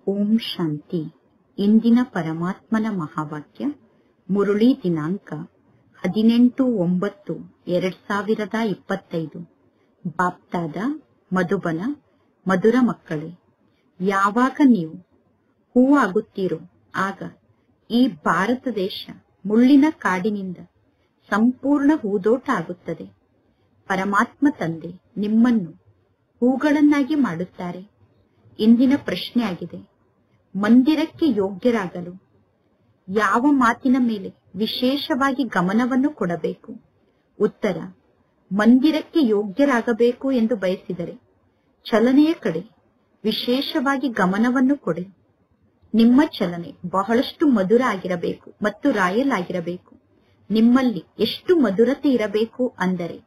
ಓಂ ಶಾಂತಿ. ಇಂದಿನ ಪರಮಾತ್ಮನ ಮಹಾವಾಕ್ಯ ಮುರುಳಿ ದಿನಾಂಕ 18/9/2025. ಬಾಪ್ತಾದ ಮಧುಬನ. ಮಧುರ ಮಕ್ಕಳೇ, ಯಾವಾಗ ನೀವು ಹೂವಾಗುತ್ತೀರೋ ಆಗ ಈ ಭಾರತ ದೇಶ ಮುಳ್ಳಿನ ಕಾಡಿನಿಂದ ಸಂಪೂರ್ಣ ಹೂದೋಟ ಆಗುತ್ತದೆ. ಪರಮಾತ್ಮ ತಂದೆ ನಿಮ್ಮನ್ನು ಹೂಗಳನ್ನಾಗಿ ಮಾಡುತ್ತಾರೆ. ಇಂದಿನ ಪ್ರಶ್ನೆಯಾಗಿದೆ, ಮಂದಿರಕ್ಕೆ ಯೋಗ್ಯರಾಗಲು ಯಾವ ಮಾತಿನ ಮೇಲೆ ವಿಶೇಷವಾಗಿ ಗಮನವನ್ನು ಕೊಡಬೇಕು? ಉತ್ತರ: ಮಂದಿರಕ್ಕೆ ಯೋಗ್ಯರಾಗಬೇಕು ಎಂದು ಬಯಸಿದರೆ ಚಲನೆಯ ಕಡೆ ವಿಶೇಷವಾಗಿ ಗಮನವನ್ನು ಕೊಡಿ. ನಿಮ್ಮ ಚಲನೆ ಬಹಳಷ್ಟು ಮಧುರ ಆಗಿರಬೇಕು ಮತ್ತು ರಾಯಲ್ ಆಗಿರಬೇಕು. ನಿಮ್ಮಲ್ಲಿ ಎಷ್ಟು ಮಧುರತೆ ಇರಬೇಕು ಅಂದರೆ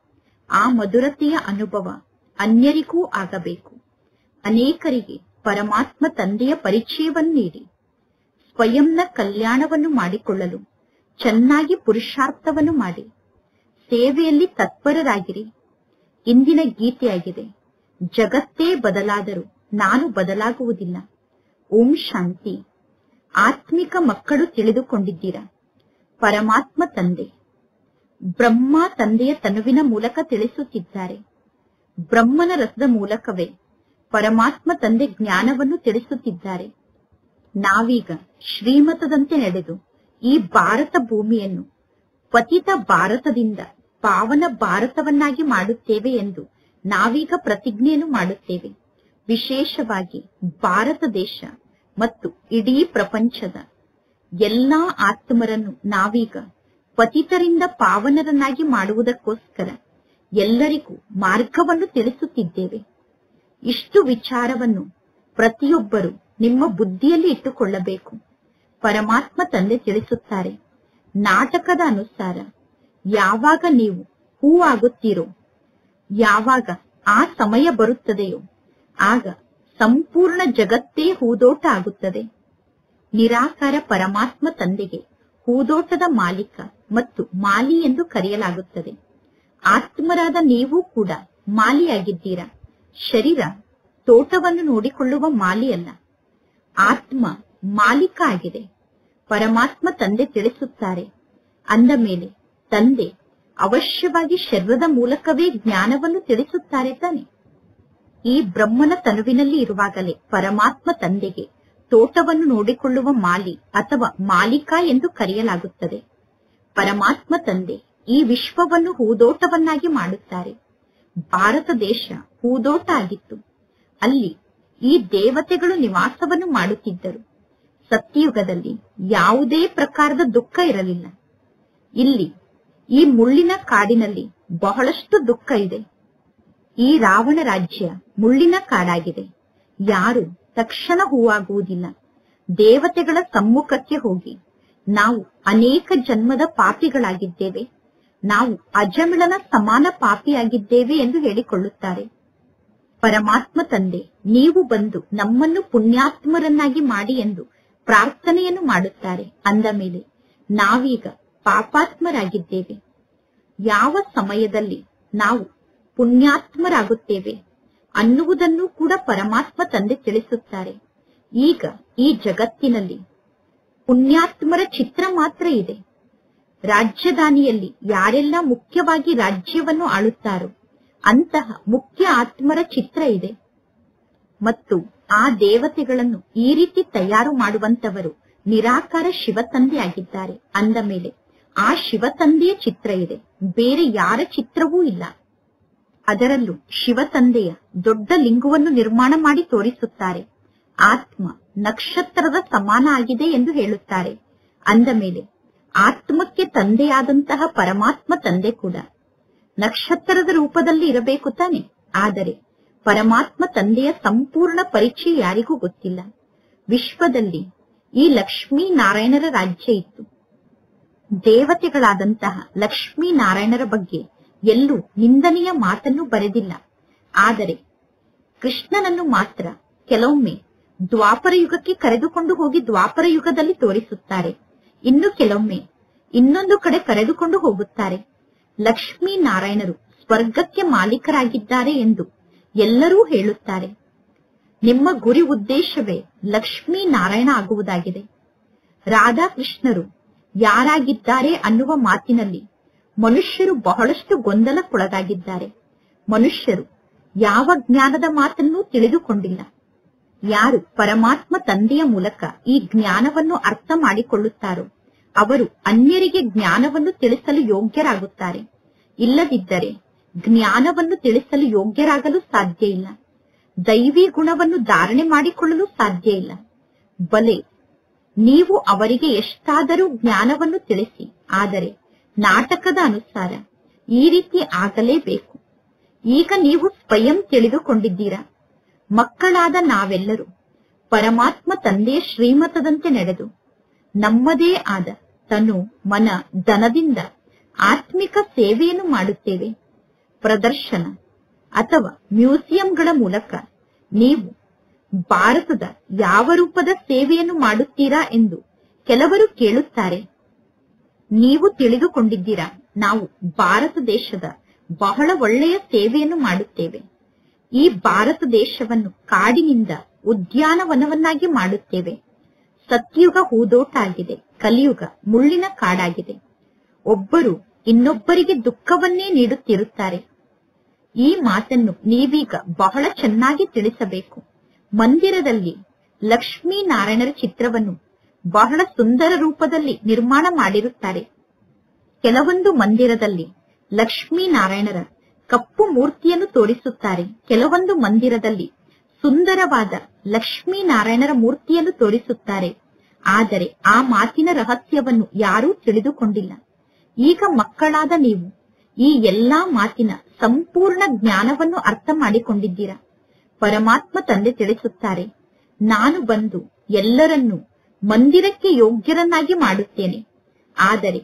ಆ ಮಧುರತೆಯ ಅನುಭವ ಅನ್ಯರಿಗೂ ಆಗಬೇಕು. ಅನೇಕರಿಗೆ ಪರಮಾತ್ಮ ತಂದೆಯ ಪರಿಚಯವನ್ನು ನೀಡಿ ಸ್ವಯಂನ ಕಲ್ಯಾಣವನ್ನು ಮಾಡಿಕೊಳ್ಳಲು ಚೆನ್ನಾಗಿ ಪುರುಷಾರ್ಥವನ್ನು ಮಾಡಿ ಸೇವೆಯಲ್ಲಿ ತತ್ಪರರಾಗಿರಿ. ಇಂದಿನ ಗೀತೆಯಾಗಿದೆ, ಜಗತ್ತೇ ಬದಲಾದರೂ ನಾನು ಬದಲಾಗುವುದಿಲ್ಲ. ಓಂ ಶಾಂತಿ. ಆತ್ಮಿಕ ಮಕ್ಕಳು ತಿಳಿದುಕೊಂಡಿದ್ದೀರಾ? ಪರಮಾತ್ಮ ತಂದೆ ಬ್ರಹ್ಮ ತಂದೆಯ ತನುವಿನ ಮೂಲಕ ತಿಳಿಸುತ್ತಿದ್ದಾರೆ. ಬ್ರಹ್ಮನ ರಸದ ಮೂಲಕವೇ ಪರಮಾತ್ಮ ತಂದೆ ಜ್ಞಾನವನ್ನು ತಿಳಿಸುತ್ತಿದ್ದಾರೆ. ನಾವೀಗ ಶ್ರೀಮತದಂತೆ ನಡೆದು ಈ ಭಾರತ ಭೂಮಿಯನ್ನು ಪತಿತ ಭಾರತದಿಂದ ಪಾವನ ಭಾರತವನ್ನಾಗಿ ಮಾಡುತ್ತೇವೆ ಎಂದು ನಾವೀಗ ಪ್ರತಿಜ್ಞೆಯನ್ನು ಮಾಡುತ್ತೇವೆ. ವಿಶೇಷವಾಗಿ ಭಾರತ ದೇಶ ಮತ್ತು ಇಡೀ ಪ್ರಪಂಚದ ಎಲ್ಲಾ ಆತ್ಮರನ್ನು ನಾವೀಗ ಪತಿತರಿಂದ ಪಾವನರನ್ನಾಗಿ ಮಾಡುವುದಕ್ಕೋಸ್ಕರ ಎಲ್ಲರಿಗೂ ಮಾರ್ಗವನ್ನು ತಿಳಿಸುತ್ತಿದ್ದೇವೆ. ಇಷ್ಟು ವಿಚಾರವನ್ನು ಪ್ರತಿಯೊಬ್ಬರು ನಿಮ್ಮ ಬುದ್ಧಿಯಲ್ಲಿ ಇಟ್ಟುಕೊಳ್ಳಬೇಕು. ಪರಮಾತ್ಮ ತಂದೆ ತಿಳಿಸುತ್ತಾರೆ, ನಾಟಕದ ಅನುಸಾರ ಯಾವಾಗ ನೀವು ಹೂ ಆಗುತ್ತೀರೋ, ಯಾವಾಗ ಆ ಸಮಯ ಬರುತ್ತದೆಯೋ ಆಗ ಸಂಪೂರ್ಣ ಜಗತ್ತೇ ಹೂದೋಟ ಆಗುತ್ತದೆ. ನಿರಾಕಾರ ಪರಮಾತ್ಮ ತಂದೆಗೆ ಹೂದೋಟದ ಮಾಲೀಕ ಮತ್ತು ಮಾಲಿ ಎಂದು ಕರೆಯಲಾಗುತ್ತದೆ. ಆತ್ಮರಾದ ನೀವು ಕೂಡ ಮಾಲಿಯಾಗಿದ್ದೀರಾ. ಶರೀರ ತೋಟವನ್ನು ನೋಡಿಕೊಳ್ಳುವ ಮಾಲಿಯಲ್ಲ, ಆತ್ಮ ಮಾಲೀಕ ಆಗಿದೆ. ಪರಮಾತ್ಮ ತಂದೆ ತಿಳಿಸುತ್ತಾರೆ. ಅಂದ ಮೇಲೆ ತಂದೆ ಅವಶ್ಯವಾಗಿ ಶರೀರದ ಮೂಲಕವೇ ಜ್ಞಾನವನ್ನು ತಿಳಿಸುತ್ತಾರೆ ತಾನೆ. ಈ ಬ್ರಹ್ಮನ ತನುವಿನಲ್ಲಿ ಇರುವಾಗಲೇ ಪರಮಾತ್ಮ ತಂದೆಗೆ ತೋಟವನ್ನು ನೋಡಿಕೊಳ್ಳುವ ಮಾಲಿ ಅಥವಾ ಮಾಲೀಕ ಎಂದು ಕರೆಯಲಾಗುತ್ತದೆ. ಪರಮಾತ್ಮ ತಂದೆ ಈ ವಿಶ್ವವನ್ನು ಹೂದೋಟವನ್ನಾಗಿ ಮಾಡುತ್ತಾರೆ. ಭಾರತ ದೇಶ ಹೂದೋಟ ಆಗಿತ್ತು. ಅಲ್ಲಿ ಈ ದೇವತೆಗಳು ನಿವಾಸವನ್ನು ಮಾಡುತ್ತಿದ್ದರು. ಸತ್ಯಯುಗದಲ್ಲಿ ಯಾವುದೇ ಪ್ರಕಾರದ ದುಃಖ ಇರಲಿಲ್ಲ. ಇಲ್ಲಿ ಈ ಮುಳ್ಳಿನ ಕಾಡಿನಲ್ಲಿ ಬಹಳಷ್ಟು ದುಃಖ ಇದೆ. ಈ ರಾವಣ ರಾಜ್ಯ ಮುಳ್ಳಿನ ಕಾಡಾಗಿದೆ. ಯಾರು ತಕ್ಷಣ ಹೂವಾಗುವುದಿಲ್ಲ. ದೇವತೆಗಳ ಸಮ್ಮುಖಕ್ಕೆ ಹೋಗಿ ನಾವು ಅನೇಕ ಜನ್ಮದ ಪಾಪಿಗಳಾಗಿದ್ದೇವೆ, ನಾವು ಅಜಮಿಳನ ಸಮಾನ ಪಾಪಿಯಾಗಿದ್ದೇವೆ ಎಂದು ಹೇಳಿಕೊಳ್ಳುತ್ತಾರೆ. ಪರಮಾತ್ಮ ತಂದೆ ನೀವು ಬಂದು ನಮ್ಮನ್ನು ಪುಣ್ಯಾತ್ಮರನ್ನಾಗಿ ಮಾಡಿ ಎಂದು ಪ್ರಾರ್ಥನೆಯನ್ನು ಮಾಡುತ್ತಾರೆ. ಅಂದ ಮೇಲೆ ನಾವೀಗ ಪಾಪಾತ್ಮರಾಗಿದ್ದೇವೆ. ಯಾವ ಸಮಯದಲ್ಲಿ ನಾವು ಪುಣ್ಯಾತ್ಮರಾಗುತ್ತೇವೆ ಅನ್ನುವುದನ್ನು ಕೂಡ ಪರಮಾತ್ಮ ತಂದೆ ತಿಳಿಸುತ್ತಾರೆ. ಈಗ ಈ ಜಗತ್ತಿನಲ್ಲಿ ಪುಣ್ಯಾತ್ಮರ ಚಿತ್ರ ಮಾತ್ರ ಇದೆ. ರಾಜ್ಯಧಾನಿಯಲ್ಲಿ ಯಾರೆಲ್ಲ ಮುಖ್ಯವಾಗಿ ರಾಜ್ಯವನ್ನು ಆಳುತ್ತಾರೋ ಅಂತಹ ಮುಖ್ಯ ಆತ್ಮರ ಚಿತ್ರ ಇದೆ. ಮತ್ತು ಆ ದೇವತೆಗಳನ್ನು ಈ ರೀತಿ ತಯಾರು ಮಾಡುವಂತವರು ನಿರಾಕಾರ ಶಿವತಂದೆ ಆಗಿದ್ದಾರೆ. ಅಂದ ಮೇಲೆ ಆ ಶಿವತಂದೆಯ ಚಿತ್ರ ಇದೆ, ಬೇರೆ ಯಾರ ಚಿತ್ರವೂ ಇಲ್ಲ. ಅದರಲ್ಲೂ ಶಿವತಂದೆಯ ದೊಡ್ಡ ಲಿಂಗವನ್ನು ನಿರ್ಮಾಣ ಮಾಡಿ ತೋರಿಸುತ್ತಾರೆ. ಆತ್ಮ ನಕ್ಷತ್ರದ ಸಮಾನ ಆಗಿದೆ ಎಂದು ಹೇಳುತ್ತಾರೆ. ಅಂದ ಮೇಲೆ ಆತ್ಮಕ್ಕೆ ತಂದೆಯಾದಂತಹ ಪರಮಾತ್ಮ ತಂದೆ ಕೂಡ ನಕ್ಷತ್ರದ ರೂಪದಲ್ಲಿ ಇರಬೇಕು ತಾನೆ. ಆದರೆ ಪರಮಾತ್ಮ ತಂದೆಯ ಸಂಪೂರ್ಣ ಪರಿಚಯ ಯಾರಿಗೂ ಗೊತ್ತಿಲ್ಲ. ವಿಶ್ವದಲ್ಲಿ ಈ ಲಕ್ಷ್ಮೀ ನಾರಾಯಣರ ರಾಜ್ಯ ಇತ್ತು. ದೇವತೆಗಳಾದಂತಹ ಲಕ್ಷ್ಮೀ ನಾರಾಯಣರ ಬಗ್ಗೆ ಎಲ್ಲೂ ನಿಂದನೆಯ ಮಾತನ್ನು ಬರೆದಿಲ್ಲ. ಆದರೆ ಕೃಷ್ಣನನ್ನು ಮಾತ್ರ ಕೆಲವೊಮ್ಮೆ ದ್ವಾಪರ ಯುಗಕ್ಕೆ ಕರೆದುಕೊಂಡು ಹೋಗಿ ದ್ವಾಪರ ಯುಗದಲ್ಲಿ ತೋರಿಸುತ್ತಾರೆ. ಇನ್ನು ಕೆಲವೊಮ್ಮೆ ಇನ್ನೊಂದು ಕಡೆ ಕರೆದುಕೊಂಡು ಹೋಗುತ್ತಾರೆ. ಲಕ್ಷ್ಮೀ ನಾರಾಯಣರು ಸ್ವರ್ಗಕ್ಕೆ ಮಾಲೀಕರಾಗಿದ್ದಾರೆ ಎಂದು ಎಲ್ಲರೂ ಹೇಳುತ್ತಾರೆ. ನಿಮ್ಮ ಗುರಿ ಉದ್ದೇಶವೇ ಲಕ್ಷ್ಮೀ ನಾರಾಯಣ ಆಗುವುದಾಗಿದೆ. ರಾಧಾಕೃಷ್ಣರು ಯಾರಾಗಿದ್ದಾರೆ ಅನ್ನುವ ಮಾತಿನಲ್ಲಿ ಮನುಷ್ಯರು ಬಹಳಷ್ಟು ಗೊಂದಲಕ್ಕೊಳಗಾಗಿದ್ದಾರೆ. ಮನುಷ್ಯರು ಯಾವ ಜ್ಞಾನದ ಮಾತನ್ನೂ ತಿಳಿದುಕೊಂಡಿಲ್ಲ. ಯಾರು ಪರಮಾತ್ಮ ತಂದೆಯ ಮೂಲಕ ಈ ಜ್ಞಾನವನ್ನು ಅರ್ಥ ಮಾಡಿಕೊಳ್ಳುತ್ತಾರೋ ಅವರು ಅನ್ಯರಿಗೆ ಜ್ಞಾನವನ್ನು ತಿಳಿಸಲು ಯೋಗ್ಯರಾಗುತ್ತಾರೆ. ಇಲ್ಲದಿದ್ದರೆ ಜ್ಞಾನವನ್ನು ತಿಳಿಸಲು ಯೋಗ್ಯರಾಗಲು ಸಾಧ್ಯ ಇಲ್ಲ. ದೈವಿ ಗುಣವನ್ನು ಧಾರಣೆ ಮಾಡಿಕೊಳ್ಳಲು ಸಾಧ್ಯ ಇಲ್ಲ. ಬಲೆ ನೀವು ಅವರಿಗೆ ಎಷ್ಟಾದರೂ ಜ್ಞಾನವನ್ನು ತಿಳಿಸಿ, ಆದರೆ ನಾಟಕದ ಅನುಸಾರ ಈ ರೀತಿ ಆಗಲೇಬೇಕು. ಈಗ ನೀವು ಸ್ವಯಂ ತಿಳಿದುಕೊಂಡಿದ್ದೀರಾ. ಮಕ್ಕಳಾದ ನಾವೆಲ್ಲರೂ ಪರಮಾತ್ಮ ತಂದೆಯ ಶ್ರೀಮತದಂತೆ ನಡೆದು ನಮ್ಮದೇ ಆದ ತನು ಮನ ಧನದಿಂದ ಆತ್ಮಿಕ ಸೇವೆಯನ್ನು ಮಾಡುತ್ತೇವೆ. ಪ್ರದರ್ಶನ ಅಥವಾ ಮ್ಯೂಸಿಯಂಗಳ ಮೂಲಕ ನೀವು ಭಾರತದ ಯಾವ ರೂಪದ ಸೇವೆಯನ್ನು ಮಾಡುತ್ತೀರಾ ಎಂದು ಕೆಲವರು ಕೇಳುತ್ತಾರೆ. ನೀವು ತಿಳಿದುಕೊಂಡಿದ್ದೀರಾ, ನಾವು ಭಾರತ ದೇಶದ ಬಹಳ ಒಳ್ಳೆಯ ಸೇವೆಯನ್ನು ಮಾಡುತ್ತೇವೆ. ಈ ಭಾರತ ದೇಶವನ್ನು ಕಾಡಿನಿಂದ ಉದ್ಯಾನವನವನ್ನಾಗಿ ಮಾಡುತ್ತೇವೆ. ಸತ್ಯುಗ ಹೂದೋಟ ಆಗಿದೆ, ಕಲಿಯುಗ ಮುಳ್ಳಿನ ಕಾಡಾಗಿದೆ. ಒಬ್ಬರು ಇನ್ನೊಬ್ಬರಿಗೆ ದುಃಖವನ್ನೇ ನೀಡುತ್ತಿರುತ್ತಾರೆ. ಈ ಮಾತನ್ನು ನೀವೀಗ ಬಹಳ ಚೆನ್ನಾಗಿ ತಿಳಿಸಬೇಕು. ಮಂದಿರದಲ್ಲಿ ಲಕ್ಷ್ಮೀ ನಾರಾಯಣರ ಚಿತ್ರವನ್ನು ಬಹಳ ಸುಂದರ ರೂಪದಲ್ಲಿ ನಿರ್ಮಾಣ ಮಾಡಿರುತ್ತಾರೆ. ಕೆಲವೊಂದು ಮಂದಿರದಲ್ಲಿ ಲಕ್ಷ್ಮೀ ನಾರಾಯಣರ ಕಪ್ಪು ಮೂರ್ತಿಯನ್ನು ತೋರಿಸುತ್ತಾರೆ. ಕೆಲವೊಂದು ಮಂದಿರದಲ್ಲಿ ಸುಂದರವಾದ ಲಕ್ಷ್ಮೀ ನಾರಾಯಣರ ಮೂರ್ತಿಯನ್ನು ತೋರಿಸುತ್ತಾರೆ. ಆದರೆ ಆ ಮಾತಿನ ರಹಸ್ಯವನ್ನು ಯಾರೂ ತಿಳಿದುಕೊಂಡಿಲ್ಲ. ಈಗ ಮಕ್ಕಳಾದ ನೀವು ಈ ಎಲ್ಲಾ ಮಾತಿನ ಸಂಪೂರ್ಣ ಜ್ಞಾನವನ್ನು ಅರ್ಥ ಮಾಡಿಕೊಂಡಿದ್ದೀರಾ. ಪರಮಾತ್ಮ ತಂದೆ ತಿಳಿಸುತ್ತಾರೆ, ನಾನು ಬಂದು ಎಲ್ಲರನ್ನೂ ಮಂದಿರಕ್ಕೆ ಯೋಗ್ಯರನ್ನಾಗಿ ಮಾಡುತ್ತೇನೆ. ಆದರೆ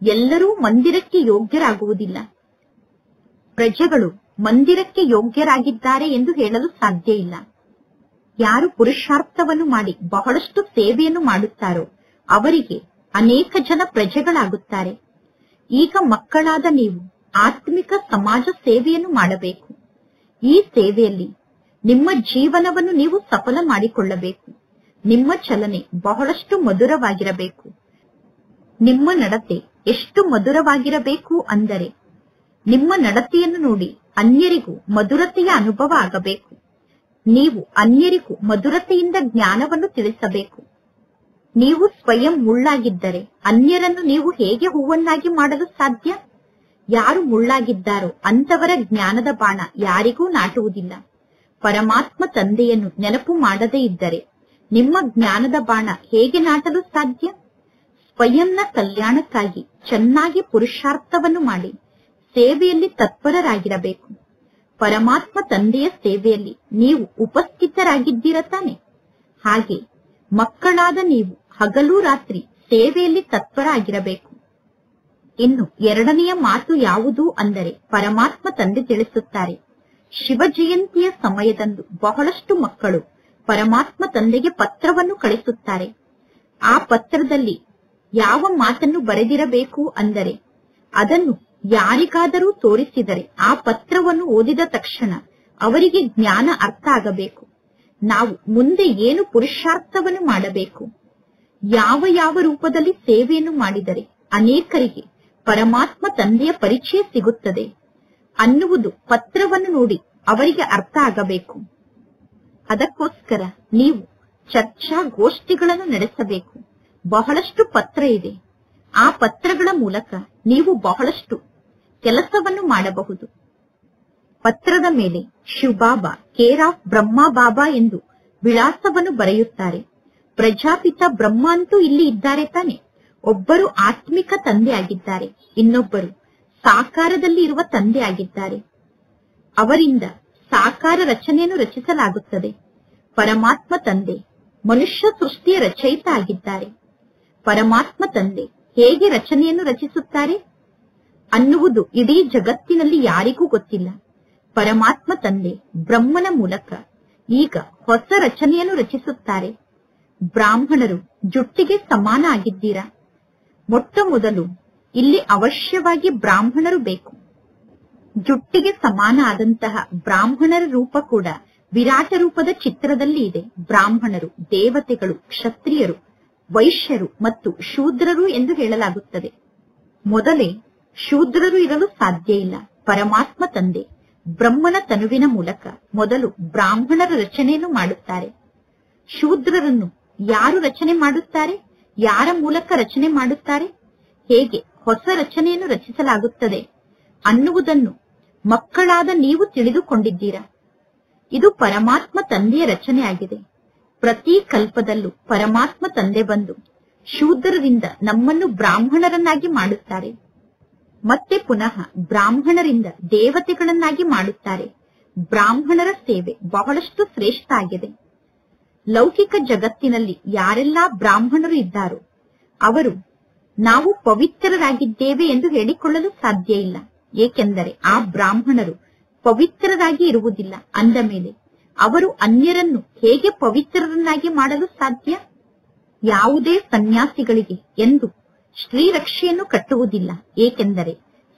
ಎಲ್ಲರೂ ಮಂದಿರಕ್ಕೆ ಯೋಗ್ಯರಾಗುವುದಿಲ್ಲ. ಪ್ರಜೆಗಳು ಮಂದಿರಕ್ಕೆ ಯೋಗ್ಯರಾಗಿದ್ದಾರೆ ಎಂದು ಹೇಳಲು ಸಾಧ್ಯ ಇಲ್ಲ. ಯಾರು ಪುರುಷಾರ್ಥವನ್ನು ಮಾಡಿ ಬಹಳಷ್ಟು ಸೇವೆಯನ್ನು ಮಾಡುತ್ತಾರೋ ಅವರಿಗೆ ಅನೇಕ ಜನ ಪ್ರಜೆಗಳಾಗುತ್ತಾರೆ. ಈಗ ಮಕ್ಕಳಾದ ನೀವು ಆತ್ಮಿಕ ಸಮಾಜ ಸೇವೆಯನ್ನು ಮಾಡಬೇಕು. ಈ ಸೇವೆಯಲ್ಲಿ ನಿಮ್ಮ ಜೀವನವನ್ನು ನೀವು ಸಫಲ ಮಾಡಿಕೊಳ್ಳಬೇಕು. ನಿಮ್ಮ ಚಲನೆ ಬಹಳಷ್ಟು ಮಧುರವಾಗಿರಬೇಕು. ನಿಮ್ಮ ನಡತೆ ಎಷ್ಟು ಮಧುರವಾಗಿರಬೇಕು ಅಂದರೆ ನಿಮ್ಮ ನಡತೆಯನ್ನು ನೋಡಿ ಅನ್ಯರಿಗೂ ಮಧುರತೆಯ ಅನುಭವ ಆಗಬೇಕು. ನೀವು ಅನ್ಯರಿಗೂ ಮಧುರತೆಯಿಂದ ಜ್ಞಾನವನ್ನು ತಿಳಿಸಬೇಕು. ನೀವು ಸ್ವಯಂ ಮುಳ್ಳಾಗಿದ್ದರೆ ಅನ್ಯರನ್ನು ನೀವು ಹೇಗೆ ಹೂವನ್ನಾಗಿ ಮಾಡಲು ಸಾಧ್ಯ? ಯಾರು ಮುಳ್ಳಾಗಿದ್ದಾರೋ ಅಂತವರ ಜ್ಞಾನದ ಬಾಣ ಯಾರಿಗೂ ನಾಟುವುದಿಲ್ಲ. ಪರಮಾತ್ಮ ತಂದೆಯನ್ನು ನೆನಪು ಮಾಡದೇ ಇದ್ದರೆ ನಿಮ್ಮ ಜ್ಞಾನದ ಬಾಣ ಹೇಗೆ ನಾಟಲು ಸಾಧ್ಯ? ಸ್ವಯಂನ ಕಲ್ಯಾಣಕ್ಕಾಗಿ ಚೆನ್ನಾಗಿ ಪುರುಷಾರ್ಥವನ್ನು ಮಾಡಿ ಸೇವೆಯಲ್ಲಿ ತತ್ಪರರಾಗಿರಬೇಕು. ಪರಮಾತ್ಮ ತಂದೆಯ ಸೇವೆಯಲ್ಲಿ ನೀವು ಉಪಸ್ಥಿತರಾಗಿದ್ದೀರ ತಾನೆ? ಹಾಗೆ ಮಕ್ಕಳಾದ ನೀವು ಹಗಲು ರಾತ್ರಿ ಸೇವೆಯಲ್ಲಿ ತತ್ಪರ ಆಗಿರಬೇಕು. ಇನ್ನು ಎರಡನೆಯ ಮಾತು ಯಾವುದು ಅಂದರೆ ಪರಮಾತ್ಮ ತಂದೆ ತಿಳಿಸುತ್ತಾರೆ, ಶಿವ ಜಯಂತಿಯ ಸಮಯದಂದು ಬಹಳಷ್ಟು ಮಕ್ಕಳು ಪರಮಾತ್ಮ ತಂದೆಗೆ ಪತ್ರವನ್ನು ಕಳಿಸುತ್ತಾರೆ. ಆ ಪತ್ರದಲ್ಲಿ ಯಾವ ಮಾತನ್ನು ಬರೆದಿರಬೇಕು ಅಂದರೆ ಅದನ್ನು ಯಾರಿಗಾದರೂ ತೋರಿಸಿದರೆ ಆ ಪತ್ರವನ್ನು ಓದಿದ ತಕ್ಷಣ ಅವರಿಗೆ ಜ್ಞಾನ ಅರ್ಥ ಆಗಬೇಕು. ನಾವು ಮುಂದೆ ಏನು ಪುರುಷಾರ್ಥವನ್ನು ಮಾಡಬೇಕು, ಯಾವ ಯಾವ ರೂಪದಲ್ಲಿ ಸೇವೆಯನ್ನು ಮಾಡಿದರೆ ಅನೇಕರಿಗೆ ಪರಮಾತ್ಮ ತಂದೆಯ ಪರಿಚಯ ಸಿಗುತ್ತದೆ ಅನ್ನುವುದು ಪತ್ರವನ್ನು ನೋಡಿ ಅವರಿಗೆ ಅರ್ಥ ಆಗಬೇಕು. ಅದಕ್ಕೋಸ್ಕರ ನೀವು ಚರ್ಚಾ ಗೋಷ್ಠಿಗಳನ್ನು ನಡೆಸಬೇಕು. ಬಹಳಷ್ಟು ಪತ್ರ ಇದೆ. ಆ ಪತ್ರಗಳ ಮೂಲಕ ನೀವು ಬಹಳಷ್ಟು ಕೆಲಸವನ್ನು ಮಾಡಬಹುದು. ಪತ್ರದ ಮೇಲೆ ಶಿವಬಾಬಾ ಕೇರ್ ಆಫ್ ಬ್ರಹ್ಮ ಬಾಬಾ ಎಂದು ವಿಳಾಸವನ್ನು ಬರೆಯುತ್ತಾರೆ. ಪ್ರಜಾಪಿತ ಬ್ರಹ್ಮ ಅಂತೂ ಇಲ್ಲಿ ಇದ್ದಾರೆ ತಾನೆ? ಒಬ್ಬರು ಆತ್ಮಿಕ ತಂದೆ ಆಗಿದ್ದಾರೆ, ಇನ್ನೊಬ್ಬರು ಸಾಕಾರದಲ್ಲಿ ಇರುವ ತಂದೆ ಆಗಿದ್ದಾರೆ. ಅವರಿಂದ ಸಾಕಾರ ರಚನೆಯನ್ನು ರಚಿಸಲಾಗುತ್ತದೆ. ಪರಮಾತ್ಮ ತಂದೆ ಮನುಷ್ಯ ಸೃಷ್ಟಿಯ ರಚಯಿತ ಆಗಿದ್ದಾರೆ. ಪರಮಾತ್ಮ ತಂದೆ ಹೇಗೆ ರಚನೆಯನ್ನು ರಚಿಸುತ್ತಾರೆ ಅನ್ನುವುದು ಇಡೀ ಜಗತ್ತಿನಲ್ಲಿ ಯಾರಿಗೂ ಗೊತ್ತಿಲ್ಲ. ಪರಮಾತ್ಮ ತಂದೆ ಬ್ರಹ್ಮನ ಮೂಲಕ ಈಗ ಹೊಸ ರಚನೆಯನ್ನು ರಚಿಸುತ್ತಾರೆ. ಬ್ರಾಹ್ಮಣರು ಜುಟ್ಟಿಗೆ ಸಮಾನ ಆಗಿದ್ದೀರಾ? ಮೊಟ್ಟ ಮೊದಲು ಇಲ್ಲಿ ಅವಶ್ಯವಾಗಿ ಬ್ರಾಹ್ಮಣರು ಬೇಕು. ಜುಟ್ಟಿಗೆ ಸಮಾನ ಆದಂತಹ ಬ್ರಾಹ್ಮಣರ ರೂಪ ಕೂಡ ವಿರಾಟ ರೂಪದ ಚಿತ್ರದಲ್ಲಿ ಇದೆ. ಬ್ರಾಹ್ಮಣರು, ದೇವತೆಗಳು, ಕ್ಷತ್ರಿಯರು, ವೈಶ್ಯರು ಮತ್ತು ಶೂದ್ರರು ಎಂದು ಹೇಳಲಾಗುತ್ತದೆ. ಮೊದಲೇ ಶೂದ್ರರು ಇರಲು ಸಾಧ್ಯ ಇಲ್ಲ. ಪರಮಾತ್ಮ ತಂದೆ ಬ್ರಹ್ಮನ ತನುವಿನ ಮೂಲಕ ಮೊದಲು ಬ್ರಾಹ್ಮಣರ ರಚನೆಯನ್ನು ಮಾಡುತ್ತಾರೆ. ಶೂದ್ರರನ್ನು ಯಾರು ರಚನೆ ಮಾಡುತ್ತಾರೆ? ಯಾರ ಮೂಲಕ ರಚನೆ ಮಾಡುತ್ತಾರೆ? ಹೇಗೆ ಹೊಸ ರಚನೆಯನ್ನು ರಚಿಸಲಾಗುತ್ತದೆ ಅನ್ನುವುದನ್ನು ಮಕ್ಕಳಾದ ನೀವು ತಿಳಿದುಕೊಂಡಿದ್ದೀರಾ. ಇದು ಪರಮಾತ್ಮ ತಂದೆಯ ರಚನೆಯಾಗಿದೆ. ಪ್ರತಿ ಕಲ್ಪದಲ್ಲೂ ಪರಮಾತ್ಮ ತಂದೆ ಬಂದು ಶೂದ್ರರಿಂದ ನಮ್ಮನ್ನು ಬ್ರಾಹ್ಮಣರನ್ನಾಗಿ ಮಾಡುತ್ತಾರೆ. ಮತ್ತೆ ಪುನಃ ಬ್ರಾಹ್ಮಣರಿಂದ ದೇವತೆಗಳನ್ನಾಗಿ ಮಾಡುತ್ತಾರೆ. ಬ್ರಾಹ್ಮಣರ ಸೇವೆ ಬಹಳಷ್ಟು ಶ್ರೇಷ್ಠ ಆಗಿದೆ. ಲೌಕಿಕ ಜಗತ್ತಿನಲ್ಲಿ ಯಾರೆಲ್ಲಾ ಬ್ರಾಹ್ಮಣರು ಇದ್ದಾರೋ ಅವರು ನಾವು ಪವಿತ್ರರಾಗಿದ್ದೇವೆ ಎಂದು ಹೇಳಿಕೊಳ್ಳಲು ಸಾಧ್ಯ ಇಲ್ಲ. ಏಕೆಂದರೆ ಆ ಬ್ರಾಹ್ಮಣರು ಪವಿತ್ರರಾಗಿ ಇರುವುದಿಲ್ಲ. ಅಂದ ಮೇಲೆ ಅವರು ಅನ್ಯರನ್ನು ಹೇಗೆ ಪವಿತ್ರರನ್ನಾಗಿ ಮಾಡಲು ಸಾಧ್ಯ? ಯಾವುದೇ ಸನ್ಯಾಸಿಗಳಿಗೆ ಎಂದು ಶ್ರೀರಕ್ಷೆಯನ್ನು ಕಟ್ಟುವುದಿಲ್ಲ. ಏಕೆಂದರೆ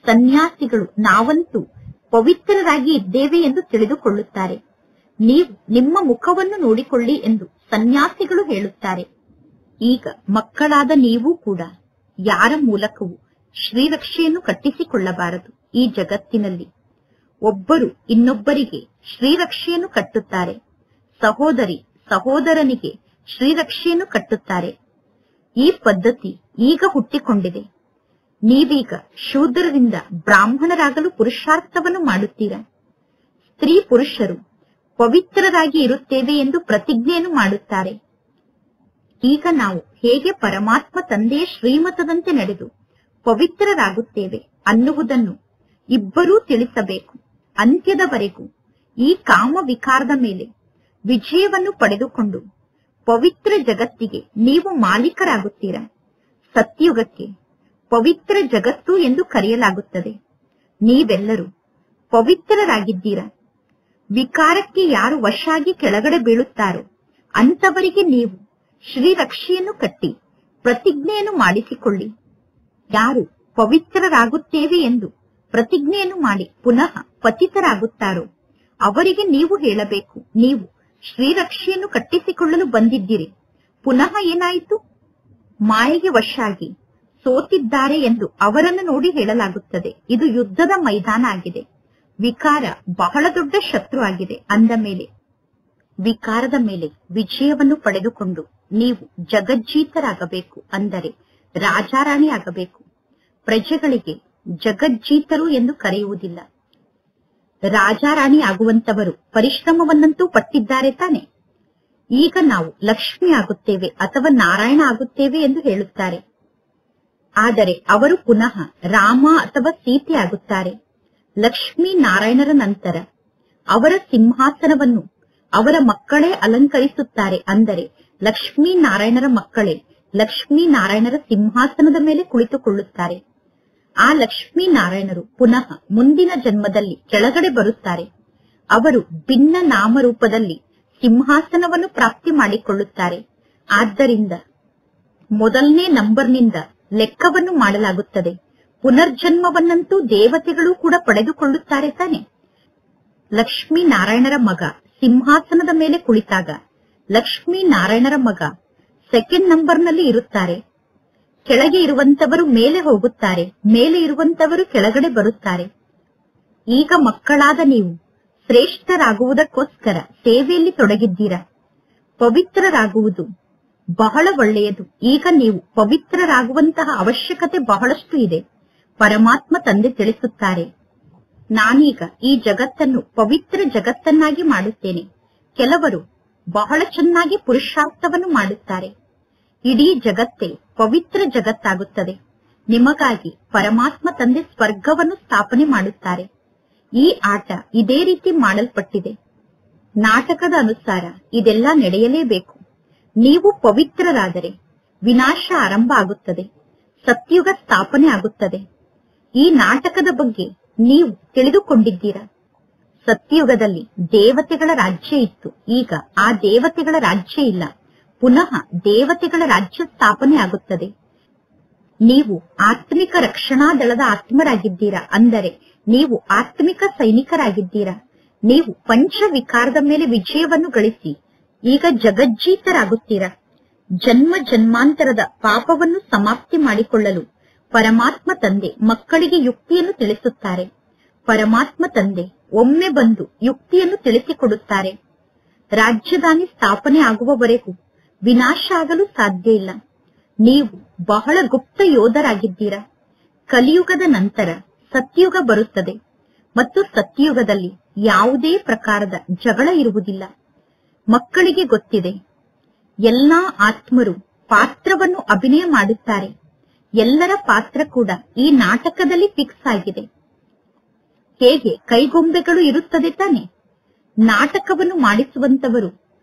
ಸನ್ಯಾಸಿಗಳು ನಾವಂತೂ ಪವಿತ್ರರಾಗಿ ಇದ್ದೇವೆ ಎಂದು ತಿಳಿದುಕೊಳ್ಳುತ್ತಾರೆ. ನೀವು ನಿಮ್ಮ ಮುಖವನ್ನು ನೋಡಿಕೊಳ್ಳಿ ಎಂದು ಸನ್ಯಾಸಿಗಳು ಹೇಳುತ್ತಾರೆ. ಈಗ ಮಕ್ಕಳಾದ ನೀವು ಕೂಡ ಯಾರ ಮೂಲಕವೂ ಶ್ರೀರಕ್ಷೆಯನ್ನು ಕಟ್ಟಿಸಿಕೊಳ್ಳಬಾರದು. ಈ ಜಗತ್ತಿನಲ್ಲಿ ಒಬ್ಬರು ಇನ್ನೊಬ್ಬರಿಗೆ ಶ್ರೀರಕ್ಷೆಯನ್ನು ಕಟ್ಟುತ್ತಾರೆ. ಸಹೋದರಿ ಸಹೋದರನಿಗೆ ಶ್ರೀರಕ್ಷೆಯನ್ನು ಕಟ್ಟುತ್ತಾರೆ. ಈ ಪದ್ಧತಿ ಈಗ ಹುಟ್ಟಿಕೊಂಡಿದೆ. ನೀವೀಗ ಶೂದ್ರರಿಂದ ಬ್ರಾಹ್ಮಣರಾಗಲು ಪುರುಷಾರ್ಥವನ್ನು ಮಾಡುತ್ತೀರಾ. ಸ್ತ್ರೀ ಪುರುಷರು ಪವಿತ್ರರಾಗಿ ಇರುತ್ತೇವೆ ಎಂದು ಪ್ರತಿಜ್ಞೆಯನ್ನು ಮಾಡುತ್ತಾರೆ. ಈಗ ನಾವು ಹೇಗೆ ಪರಮಾತ್ಮ ತಂದೆಯ ಶ್ರೀಮತದಂತೆ ನಡೆದು ಪವಿತ್ರರಾಗುತ್ತೇವೆ ಅನ್ನುವುದನ್ನು ಇಬ್ಬರೂ ತಿಳಿಸಬೇಕು. ಅಂತ್ಯದವರೆಗೂ ಈ ಕಾಮ ವಿಕಾರದ ಮೇಲೆ ವಿಜಯವನ್ನು ಪಡೆದುಕೊಂಡು ಪವಿತ್ರ ಜಗತ್ತಿಗೆ ನೀವು ಮಾಲೀಕರಾಗುತ್ತೀರಾ. ಸತ್ಯುಗಕ್ಕೆ ಪವಿತ್ರ ಜಗತ್ತು ಎಂದು ಕರೆಯಲಾಗುತ್ತದೆ. ನೀವೆಲ್ಲರೂ ಪವಿತ್ರರಾಗಿದ್ದೀರಾ. ವಿಕಾರಕ್ಕೆ ಯಾರು ವಶಾಗಿ ಕೆಳಗಡೆ ಬೀಳುತ್ತಾರೋ ಅಂತವರಿಗೆ ನೀವು ಶ್ರೀರಕ್ಷೆಯನ್ನು ಕಟ್ಟಿ ಪ್ರತಿಜ್ಞೆಯನ್ನು ಮಾಡಿಸಿಕೊಳ್ಳಿ. ಯಾರು ಪವಿತ್ರರಾಗುತ್ತೇವೆ ಎಂದು ಪ್ರತಿಜ್ಞೆಯನ್ನು ಮಾಡಿ ಪುನಃ ಪತಿತರಾಗುತ್ತಾರೋ ಅವರಿಗೆ ನೀವು ಹೇಳಬೇಕು, ನೀವು ಶ್ರೀರಕ್ಷೆಯನ್ನು ಕಟ್ಟಿಸಿಕೊಳ್ಳಲು ಬಂದಿದ್ದೀರಿ. ಪುನಃ ಏನಾಯಿತು? ಮಾಯೆಗೆ ವಶಾಗಿ ಸೋತಿದ್ದಾರೆ ಎಂದು ಅವರನ್ನು ನೋಡಿ ಹೇಳಲಾಗುತ್ತದೆ. ಇದು ಯುದ್ಧದ ಮೈದಾನ ಆಗಿದೆ. ವಿಕಾರ ಬಹಳ ದೊಡ್ಡ ಶತ್ರು ಆಗಿದೆ. ಅಂದ ಮೇಲೆ ವಿಕಾರದ ಮೇಲೆ ವಿಜಯವನ್ನು ಪಡೆದುಕೊಂಡು ನೀವು ಜಗಜ್ಜೀತರಾಗಬೇಕು. ಅಂದರೆ ರಾಜಾರಾಣಿ ಆಗಬೇಕು. ಪ್ರಜೆಗಳಿಗೆ ಜಗಜ್ಜೀತರು ಎಂದು ಕರೆಯುವುದಿಲ್ಲ. ರಾಜಾರಾಣಿ ಆಗುವಂತವರು ಪರಿಶ್ರಮವನ್ನಂತೂ ಪಟ್ಟಿದ್ದಾರೆ ತಾನೆ. ಈಗ ನಾವು ಲಕ್ಷ್ಮಿ ಆಗುತ್ತೇವೆ ಅಥವಾ ನಾರಾಯಣ ಆಗುತ್ತೇವೆ ಎಂದು ಹೇಳುತ್ತಾರೆ. ಆದರೆ ಅವರು ಪುನಃ ರಾಮ ಅಥವಾ ಸೀತೆ ಆಗುತ್ತಾರೆ. ಲಕ್ಷ್ಮೀ ನಾರಾಯಣರ ನಂತರ ಅವರ ಸಿಂಹಾಸನವನ್ನು ಅವರ ಮಕ್ಕಳೇ ಅಲಂಕರಿಸುತ್ತಾರೆ. ಅಂದರೆ ಲಕ್ಷ್ಮೀ ನಾರಾಯಣರ ಮಕ್ಕಳೇ ಲಕ್ಷ್ಮೀ ನಾರಾಯಣರ ಸಿಂಹಾಸನದ ಮೇಲೆ ಕುಳಿತುಕೊಳ್ಳುತ್ತಾರೆ. ಆ ಲಕ್ಷ್ಮೀ ನಾರಾಯಣರು ಪುನಃ ಮುಂದಿನ ಜನ್ಮದಲ್ಲಿ ಕೆಳಗಡೆ ಬರುತ್ತಾರೆ. ಅವರು ಭಿನ್ನ ನಾಮರೂಪದಲ್ಲಿ ಸಿಂಹಾಸನವನ್ನು ಪ್ರಾಪ್ತಿ ಮಾಡಿಕೊಳ್ಳುತ್ತಾರೆ. ಆದ್ದರಿಂದ ಮೊದಲನೇ ನಂಬರ್ನಿಂದ ಲೆಕ್ಕವನ್ನು ಮಾಡಲಾಗುತ್ತದೆ. ಪುನರ್ಜನ್ಮವನ್ನಂತೂ ದೇವತೆಗಳು ಕೂಡ ಪಡೆದುಕೊಳ್ಳುತ್ತಾರೆ ತಾನೆ. ಲಕ್ಷ್ಮೀ ನಾರಾಯಣರ ಮಗ ಸಿಂಹಾಸನದ ಮೇಲೆ ಕುಳಿತಾಗ ಲಕ್ಷ್ಮೀ ನಾರಾಯಣರ ಮಗ ಸೆಕೆಂಡ್ ನಂಬರ್ನಲ್ಲಿ ಇರುತ್ತಾರೆ. ಕೆಳಗೆ ಇರುವಂತವರು ಮೇಲೆ ಹೋಗುತ್ತಾರೆ, ಮೇಲೆ ಇರುವಂತವರು ಕೆಳಗಡೆ ಬರುತ್ತಾರೆ. ಈಗ ಮಕ್ಕಳಾದ ನೀವು ಶ್ರೇಷ್ಠರಾಗುವುದಕ್ಕೋಸ್ಕರ ಸೇವೆಯಲ್ಲಿ ತೊಡಗಿದ್ದೀರಾ. ಪವಿತ್ರರಾಗುವುದು ಬಹಳ ಒಳ್ಳೆಯದು. ಈಗ ನೀವು ಪವಿತ್ರರಾಗುವಂತಹ ಅವಶ್ಯಕತೆ ಬಹಳಷ್ಟು ಇದೆ. ಪರಮಾತ್ಮ ತಂದೆ ತಿಳಿಸುತ್ತಾರೆ, ನಾನೀಗ ಈ ಜಗತ್ತನ್ನು ಪವಿತ್ರ ಜಗತ್ತನ್ನಾಗಿ ಮಾಡುತ್ತೇನೆ. ಕೆಲವರು ಬಹಳ ಚೆನ್ನಾಗಿ ಪುರುಷಾರ್ಥವನ್ನು ಮಾಡುತ್ತಾರೆ. ಇಡೀ ಜಗತ್ತೇ ಪವಿತ್ರ ಜಗತ್ತಾಗುತ್ತದೆ. ನಿಮಗಾಗಿ ಪರಮಾತ್ಮ ತಂದೆ ಸ್ವರ್ಗವನ್ನು ಸ್ಥಾಪನೆ ಮಾಡುತ್ತಾರೆ. ಈ ಆಟ ಇದೇ ರೀತಿ ಮಾಡಲ್ಪಟ್ಟಿದೆ. ನಾಟಕದ ಅನುಸಾರ ಇದೆಲ್ಲ ನಡೆಯಲೇಬೇಕು. ನೀವು ಪವಿತ್ರರಾದರೆ ವಿನಾಶ ಆರಂಭ ಆಗುತ್ತದೆ, ಸತ್ಯುಗ ಸ್ಥಾಪನೆ ಆಗುತ್ತದೆ. ಈ ನಾಟಕದ ಬಗ್ಗೆ ನೀವು ತಿಳಿದುಕೊಂಡಿದ್ದೀರಾ. ಸತ್ಯುಗದಲ್ಲಿ ದೇವತೆಗಳ ರಾಜ್ಯ ಇತ್ತು. ಈಗ ಆ ದೇವತೆಗಳ ರಾಜ್ಯ ಇಲ್ಲ. ಪುನಃ ದೇವತೆಗಳ ರಾಜ್ಯ ಸ್ಥಾಪನೆ ಆಗುತ್ತದೆ. ನೀವು ಆತ್ಮಿಕ ರಕ್ಷಣಾ ದಳದ ಆತ್ಮರಾಗಿದ್ದೀರಾ. ಅಂದರೆ ನೀವು ಆತ್ಮಿಕ ಸೈನಿಕರಾಗಿದ್ದೀರಾ. ನೀವು ಪಂಚವಿಕಾರದ ಮೇಲೆ ವಿಜಯವನ್ನು ಗಳಿಸಿ ಈಗ ಜಗಜ್ಜೀತರಾಗುತ್ತೀರಾ. ಜನ್ಮ ಜನ್ಮಾಂತರದ ಪಾಪವನ್ನು ಸಮಾಪ್ತಿ ಮಾಡಿಕೊಳ್ಳಲು ಪರಮಾತ್ಮ ತಂದೆ ಮಕ್ಕಳಿಗೆ ಯುಕ್ತಿಯನ್ನು ತಿಳಿಸುತ್ತಾರೆ. ಪರಮಾತ್ಮ ತಂದೆ ಒಮ್ಮೆ ಬಂದು ಯುಕ್ತಿಯನ್ನು ತಿಳಿಸಿಕೊಡುತ್ತಾರೆ. ರಾಜಧಾನಿ ಸ್ಥಾಪನೆ ಆಗುವವರೆಗೂ ವಿನಾಶ ಆಗಲು ಸಾಧ್ಯ ಇಲ್ಲ. ನೀವು ಬಹಳ ಗುಪ್ತ ಯೋಧರಾಗಿದ್ದೀರಾ. ಕಲಿಯುಗದ ನಂತರ ಸತ್ಯುಗ ಬರುತ್ತದೆ ಮತ್ತು ಸತ್ಯುಗದಲ್ಲಿ ಯಾವುದೇ ಪ್ರಕಾರದ ಜಗಳ ಇರುವುದಿಲ್ಲ. ಮಕ್ಕಳಿಗೆ ಗೊತ್ತಿದೆ, ಎಲ್ಲಾ ಆತ್ಮರು ಪಾತ್ರವನ್ನು ಅಭಿನಯ ಮಾಡುತ್ತಾರೆ. ಎಲ್ಲರ ಪಾತ್ರ ಕೂಡ ಈ ನಾಟಕದಲ್ಲಿ ಫಿಕ್ಸ್ ಆಗಿದೆ. ಹೇಗೆ ಕೈಗೊಂಬೆಗಳು ಇರುತ್ತದೆ ತಾನೆ? ನಾಟಕವನ್ನು ಮಾಡಿಸುವಂತವರು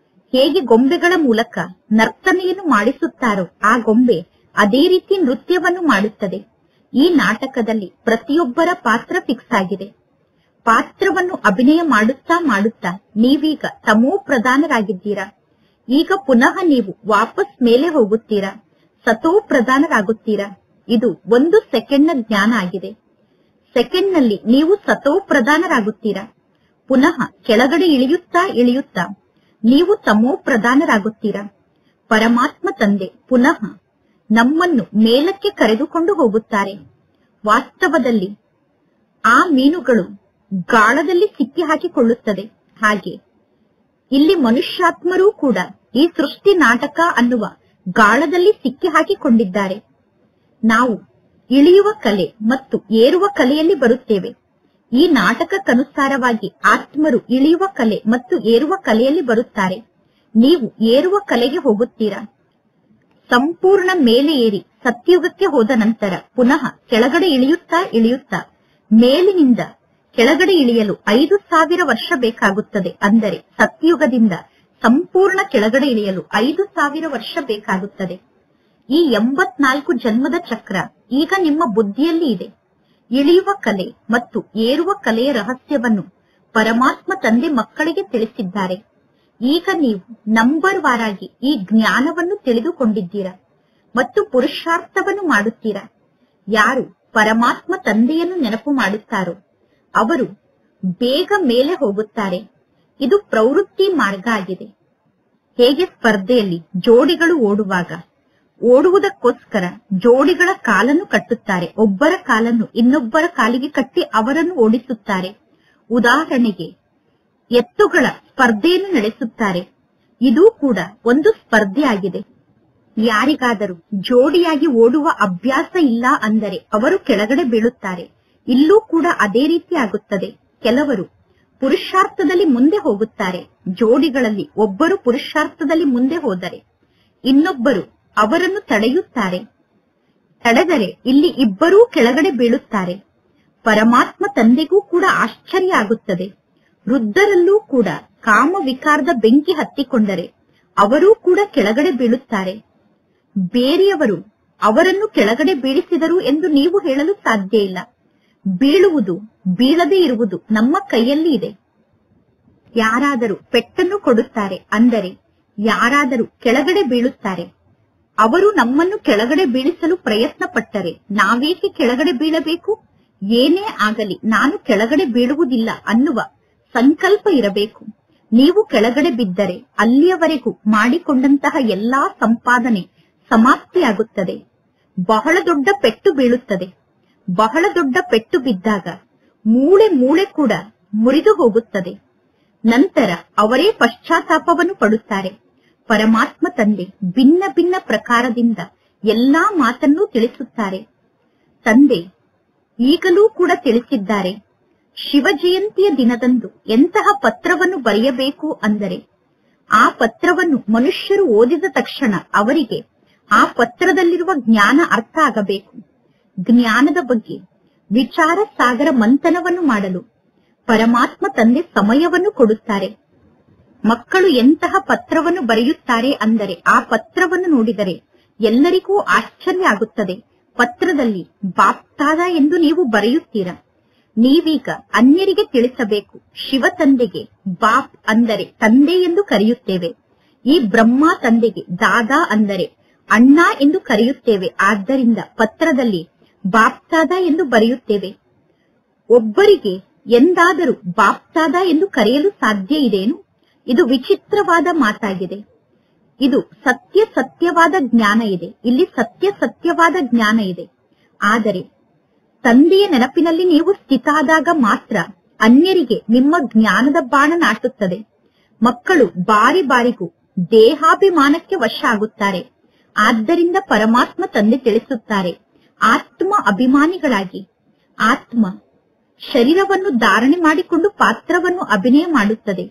ಹೇಗೆ ಗೊಂಬೆಗಳ ಮೂಲಕ ನರ್ತನೆಯನ್ನು ಮಾಡಿಸುತ್ತಾರೋ ಆ ಗೊಂಬೆ ಅದೇ ರೀತಿ ನೃತ್ಯವನ್ನು ಮಾಡುತ್ತದೆ. ಈ ನಾಟಕದಲ್ಲಿ ಪ್ರತಿಯೊಬ್ಬರ ಪಾತ್ರ ಫಿಕ್ಸ್ ಆಗಿದೆ. ಪಾತ್ರವನ್ನು ಅಭಿನಯ ಮಾಡುತ್ತಾ ಮಾಡುತ್ತಾ ನೀವೀಗ ತಮೋ ಪ್ರಧಾನರಾಗಿದ್ದೀರಾ. ಈಗ ಪುನಃ ನೀವು ವಾಪಸ್ ಮೇಲೆ ಹೋಗುತ್ತೀರಾ, ಸತೋ ಪ್ರಧಾನರಾಗುತ್ತೀರಾ. ಇದು 1 ಸೆಕೆಂಡ್ನ ಜ್ಞಾನ ಆಗಿದೆ. ಸೆಕೆಂಡ್ನಲ್ಲಿ ನೀವು ಸತೋ ಪ್ರಧಾನರಾಗುತ್ತೀರಾ. ಪುನಃ ಕೆಳಗಡೆ ಇಳಿಯುತ್ತಾ ಇಳಿಯುತ್ತಾ ನೀವು ತಮೋ ಪ್ರಧಾನರಾಗುತ್ತೀರಾ. ಪರಮಾತ್ಮ ತಂದೆ ಪುನಃ ನಮ್ಮನ್ನು ಮೇಲಕ್ಕೆ ಕರೆದುಕೊಂಡು ಹೋಗುತ್ತಾರೆ. ವಾಸ್ತವದಲ್ಲಿ ಆ ಮೀನುಗಳು ಗಾಳದಲ್ಲಿ ಸಿಕ್ಕಿ ಹಾಕಿಕೊಳ್ಳುತ್ತದೆ. ಹಾಗೆ ಇಲ್ಲಿ ಮನುಷ್ಯಾತ್ಮರೂ ಕೂಡ ಈ ಸೃಷ್ಟಿ ನಾಟಕ ಅನ್ನುವ ಗಾಳದಲ್ಲಿ ಸಿಕ್ಕಿ ಹಾಕಿಕೊಂಡಿದ್ದಾರೆ. ನಾವು ಇಳಿಯುವ ಕಲೆ ಮತ್ತು ಏರುವ ಕಲೆಯಲ್ಲಿ ಬರುತ್ತೇವೆ. ಈ ನಾಟಕಕ್ಕನುಸಾರವಾಗಿ ಆತ್ಮರು ಇಳಿಯುವ ಕಲೆ ಮತ್ತು ಏರುವ ಕಲೆಯಲ್ಲಿ ಬರುತ್ತಾರೆ. ನೀವು ಏರುವ ಕಲೆಗೆ ಹೋಗುತ್ತೀರಾ. ಸಂಪೂರ್ಣ ಮೇಲೆ ಏರಿ ಸತ್ಯುಗಕ್ಕೆ ಹೋದ ನಂತರ ಪುನಃ ಕೆಳಗಡೆ ಇಳಿಯುತ್ತಾ ಇಳಿಯುತ್ತಾ ಮೇಲಿನಿಂದ ಕೆಳಗಡೆ ಇಳಿಯಲು 5000 ವರ್ಷ ಬೇಕಾಗುತ್ತದೆ. ಅಂದರೆ ಸತ್ಯುಗದಿಂದ ಸಂಪೂರ್ಣ ಕೆಳಗಡೆ ಇಳಿಯಲು 5000 ವರ್ಷ ಬೇಕಾಗುತ್ತದೆ. ಈ 84 ಜನ್ಮದ ಚಕ್ರ ಈಗ ನಿಮ್ಮ ಬುದ್ಧಿಯಲ್ಲಿ ಇದೆ. ಇಳಿಯುವ ಕಲೆ ಮತ್ತು ಏರುವ ಕಲೆಯ ರಹಸ್ಯವನ್ನು ಪರಮಾತ್ಮ ತಂದೆ ಮಕ್ಕಳಿಗೆ ತಿಳಿಸಿದ್ದಾರೆ. ಈಗ ನೀವು ನಂಬರ್ ವಾರಾಗಿ ಈ ಜ್ಞಾನವನ್ನು ತಿಳಿದುಕೊಂಡಿದ್ದೀರಾ ಮತ್ತು ಪುರುಷಾರ್ಥವನ್ನು ಮಾಡುತ್ತೀರಾ. ಯಾರು ಪರಮಾತ್ಮ ತಂದೆಯನ್ನು ನೆನಪು ಮಾಡುತ್ತಾರೋ ಅವರು ಬೇಗ ಮೇಲೆ ಹೋಗುತ್ತಾರೆ. ಇದು ಪ್ರವೃತ್ತಿ ಮಾರ್ಗ ಆಗಿದೆ. ಹೇಗೆ ಸ್ಪರ್ಧೆಯಲ್ಲಿ ಜೋಡಿಗಳು ಓಡುವುದಕ್ಕೋಸ್ಕರ ಜೋಡಿಗಳ ಕಾಲನ್ನು ಕಟ್ಟುತ್ತಾರೆ. ಒಬ್ಬರ ಕಾಲನ್ನು ಇನ್ನೊಬ್ಬರ ಕಾಲಿಗೆ ಕಟ್ಟಿ ಅವರನ್ನು ಓಡಿಸುತ್ತಾರೆ. ಉದಾಹರಣೆಗೆ ಎತ್ತುಗಳ ಸ್ಪರ್ಧೆಯನ್ನು ನಡೆಸುತ್ತಾರೆ. ಇದೂ ಕೂಡ ಒಂದು ಸ್ಪರ್ಧೆ ಆಗಿದೆ. ಯಾರಿಗಾದರೂ ಜೋಡಿಯಾಗಿ ಓಡುವ ಅಭ್ಯಾಸ ಇಲ್ಲ ಅಂದರೆ ಅವರು ಕೆಳಗಡೆ ಬೀಳುತ್ತಾರೆ. ಇಲ್ಲೂ ಕೂಡ ಅದೇ ರೀತಿ ಆಗುತ್ತದೆ. ಕೆಲವರು ಪುರುಷಾರ್ಥದಲ್ಲಿ ಮುಂದೆ ಹೋಗುತ್ತಾರೆ. ಜೋಡಿಗಳಲ್ಲಿ ಒಬ್ಬರು ಪುರುಷಾರ್ಥದಲ್ಲಿ ಮುಂದೆ ಹೋದರೆ ಇನ್ನೊಬ್ಬರು ಅವರನ್ನು ತಡೆಯುತ್ತಾರೆ. ತಡೆದರೆ ಇಲ್ಲಿ ಇಬ್ಬರೂ ಕೆಳಗಡೆ ಬೀಳುತ್ತಾರೆ. ಪರಮಾತ್ಮ ತಂದೆಗೂ ಕೂಡ ಆಶ್ಚರ್ಯ ಆಗುತ್ತದೆ. ವೃದ್ಧರಲ್ಲೂ ಕೂಡ ಕಾಮ ವಿಕಾರದ ಬೆಂಕಿ ಹತ್ತಿಕೊಂಡರೆ ಅವರೂ ಕೂಡ ಕೆಳಗಡೆ ಬೀಳುತ್ತಾರೆ. ಬೇರೆಯವರು ಅವರನ್ನು ಕೆಳಗಡೆ ಬೀಳಿಸಿದರು ಎಂದು ನೀವು ಹೇಳಲು ಸಾಧ್ಯ ಇಲ್ಲ. ಬೀಳುವುದು ಬೀಳದೇ ಇರುವುದು ನಮ್ಮ ಕೈಯಲ್ಲಿ ಇದೆ. ಯಾರಾದರೂ ಪೆಟ್ಟನ್ನು ಕೊಡುತ್ತಾರೆ ಅಂದರೆ ಯಾರಾದರೂ ಕೆಳಗಡೆ ಬೀಳುತ್ತಾರೆ. ಅವರು ನಮ್ಮನ್ನು ಕೆಳಗಡೆ ಬೀಳಿಸಲು ಪ್ರಯತ್ನ ಪಟ್ಟರೆ ನಾವೇಕೆ ಕೆಳಗಡೆ ಬೀಳಬೇಕು? ಏನೇ ಆಗಲಿ ನಾನು ಕೆಳಗಡೆ ಬೀಳುವುದಿಲ್ಲ ಅನ್ನುವ ಸಂಕಲ್ಪ ಇರಬೇಕು. ನೀವು ಕೆಳಗಡೆ ಬಿದ್ದರೆ ಅಲ್ಲಿಯವರೆಗೂ ಮಾಡಿಕೊಂಡಂತಹ ಎಲ್ಲಾ ಸಂಪಾದನೆ ಸಮಾಪ್ತಿಯಾಗುತ್ತದೆ. ಬಹಳ ದೊಡ್ಡ ಪೆಟ್ಟು ಬೀಳುತ್ತದೆ. ಬಹಳ ದೊಡ್ಡ ಪೆಟ್ಟು ಬಿದ್ದಾಗ ಮೂಳೆ ಕೂಡ ಮುರಿದು ಹೋಗುತ್ತದೆ. ನಂತರ ಅವರೇ ಪಶ್ಚಾತ್ತಾಪವನ್ನು ಪಡುತ್ತಾರೆ. ಪರಮಾತ್ಮ ತಂದೆ ಭಿನ್ನ ಭಿನ್ನ ಪ್ರಕಾರದಿಂದ ಎಲ್ಲಾ ಮಾತನ್ನೂ ತಿಳಿಸುತ್ತಾರೆ. ತಂದೆ ಈಗಲೂ ಕೂಡ ತಿಳಿಸಿದ್ದಾರೆ. ಶಿವ ಜಯಂತಿಯ ದಿನದಂದು ಎಂತಹ ಪತ್ರವನ್ನು ಬರೆಯಬೇಕು ಅಂದರೆ ಆ ಪತ್ರವನ್ನು ಮನುಷ್ಯರು ಓದಿದ ತಕ್ಷಣ ಅವರಿಗೆ ಆ ಪತ್ರದಲ್ಲಿರುವ ಜ್ಞಾನ ಅರ್ಥ ಆಗಬೇಕು. ಜ್ಞಾನದ ಬಗ್ಗೆ ವಿಚಾರ ಸಾಗರ ಮಂಥನವನ್ನು ಮಾಡಲು ಪರಮಾತ್ಮ ತಂದೆ ಸಮಯವನ್ನು ಕೊಡುತ್ತಾರೆ. ಮಕ್ಕಳು ಎಂತಹ ಪತ್ರವನ್ನು ಬರೆಯುತ್ತಾರೆ ಅಂದರೆ ಆ ಪತ್ರವನ್ನು ನೋಡಿದರೆ ಎಲ್ಲರಿಗೂ ಆಶ್ಚರ್ಯ ಆಗುತ್ತದೆ. ಪತ್ರದಲ್ಲಿ ಬಾಪ್ತಾದ ಎಂದು ನೀವು ಬರೆಯುತ್ತೀರಾ. ನೀವೀಗ ಅನ್ಯರಿಗೆ ತಿಳಿಸಬೇಕು. ಶಿವ ತಂದೆಗೆ ಬಾಪ್ ಅಂದರೆ ತಂದೆ ಎಂದು ಕರೆಯುತ್ತೇವೆ. ಈ ಬ್ರಹ್ಮ ತಂದೆಗೆ ದಾದಾ ಅಂದರೆ ಅಣ್ಣ ಎಂದು ಕರೆಯುತ್ತೇವೆ. ಆದ್ದರಿಂದ ಪತ್ರದಲ್ಲಿ ಬಾಪ್ತಾದ ಎಂದು ಬರೆಯುತ್ತೇವೆ. ಒಬ್ಬರಿಗೆ ಎಂದಾದರೂ ಬಾಪ್ತಾದ ಎಂದು ಕರೆಯಲು ಸಾಧ್ಯ ಇದೆಯೇನು? ಇದು ವಿಚಿತ್ರವಾದ ಮಾತಾಗಿದೆ. ಇದು ಸತ್ಯವಾದ ಜ್ಞಾನ ಇದೆ. ಇಲ್ಲಿ ಸತ್ಯವಾದ ಜ್ಞಾನ ಇದೆ. ಆದರೆ ತಂದೆಯ ನೆನಪಿನಲ್ಲಿ ನೀವು ಸ್ಥಿತ ಆದಾಗ ಮಾತ್ರ ಅನ್ಯರಿಗೆ ನಿಮ್ಮ ಜ್ಞಾನದ ಬಾಣ ನಾಟುತ್ತದೆ. ಮಕ್ಕಳು ಬಾರಿಗೂ ದೇಹಾಭಿಮಾನಕ್ಕೆ ವಶ ಆಗುತ್ತಾರೆ. ಆದ್ದರಿಂದ ಪರಮಾತ್ಮ ತಂದೆ ತಿಳಿಸುತ್ತಾರೆ, ಆತ್ಮ ಅಭಿಮಾನಿಗಳಾಗಿ. ಆತ್ಮ ಶರೀರವನ್ನು ಧಾರಣೆ ಮಾಡಿಕೊಂಡು ಪಾತ್ರವನ್ನು ಅಭಿನಯ ಮಾಡುತ್ತದೆ.